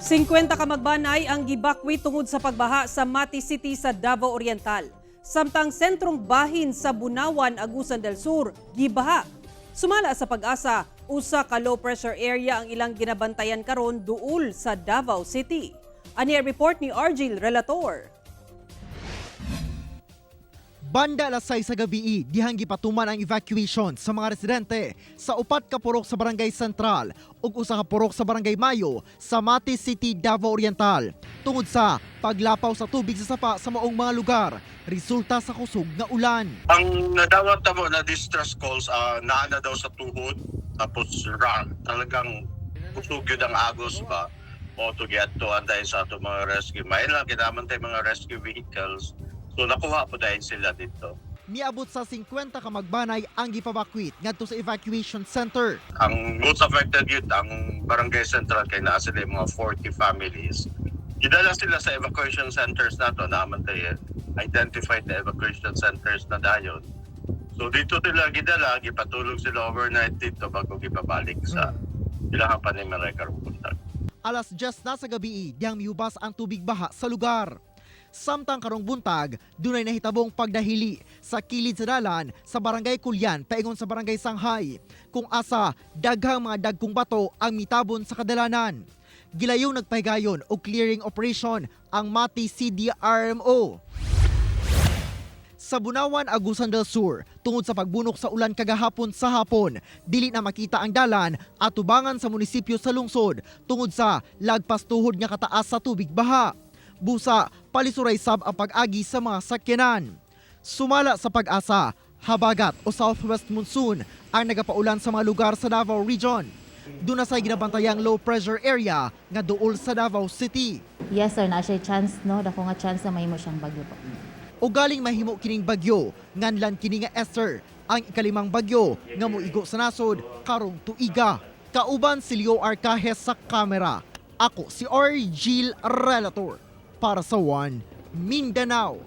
50 ka magbanay ang gibakwi tungod sa pagbaha sa Mati City sa Davao Oriental. Samtang sentrong bahin sa Bunawan, Agusan del Sur, gibaha. Sumala sa pag-asa, usa ka low pressure area ang ilang ginabantayan karon duol sa Davao City. Ani ang report ni Argil Relator. Banda alas 6 sa gabi, dihang gipatuman ang evacuation sa mga residente sa upat ka purok sa Barangay Central ug usa ka purok sa Barangay Mayo sa Mati City, Davao Oriental tungod sa paglapaw sa tubig sa sapa sa maong mga lugar resulta sa kusog nga ulan. Ang nadawat mo na distress calls, naana daw sa tuhod, tapos talagang kusog yun ang agos ba o to get to anday sa ato mga rescue. May lang kinamantay mga rescue vehicles. So nakuha po dahil sila dito. Miabot sa 50 ka magbanay ang gipabakwit ngadto sa evacuation center. Ang most affected yun, ang Barangay Central kay naa sila yung mga 40 families. Gidala sila sa evacuation centers nato naman tayo identified na evacuation centers na dayon. So dito sila gidala, gipatulog sila overnight dito bago gipabalik sa ilang panimere karong buntag. Alas 10 na sa gabi, diyang miubas ang tubig baha sa lugar. Samtang karong buntag, dunay nahitabong pagdahili sa kilid sa dalan sa Barangay Kulyan paingon sa Barangay Sanghay kung asa daghang mga dagkong bato ang mitabon sa kadalanan. Gilayong nagpahigayon og clearing operation ang Mati CDRMO. Sa Bunawan, Agusan del Sur, tungod sa pagbunok sa ulan kagahapon sa hapon, dili na makita ang dalan at tubangan sa munisipyo sa lungsod tungod sa lagpas tuhod nga kataas sa tubig baha. Busa, palisuray sab ang pag-agi sa mga sakyanan. Sumala sa pag-asa, habagat o southwest monsoon ang nagapaulan sa mga lugar sa Davao Region. Doon na sa ginabantayang low pressure area nga duol sa Davao City. Yes sir, na siya chance no, dako nga chance na mahimo siyang bagyo po. O galing mahimo kining bagyo, nganlan kini nga Esther, ang ikalimang bagyo nga moigo sa nasod karong tuiga. Kauban si Leo Arcajes sa kamera. Ako si Argil Relator para sa One Mindanao.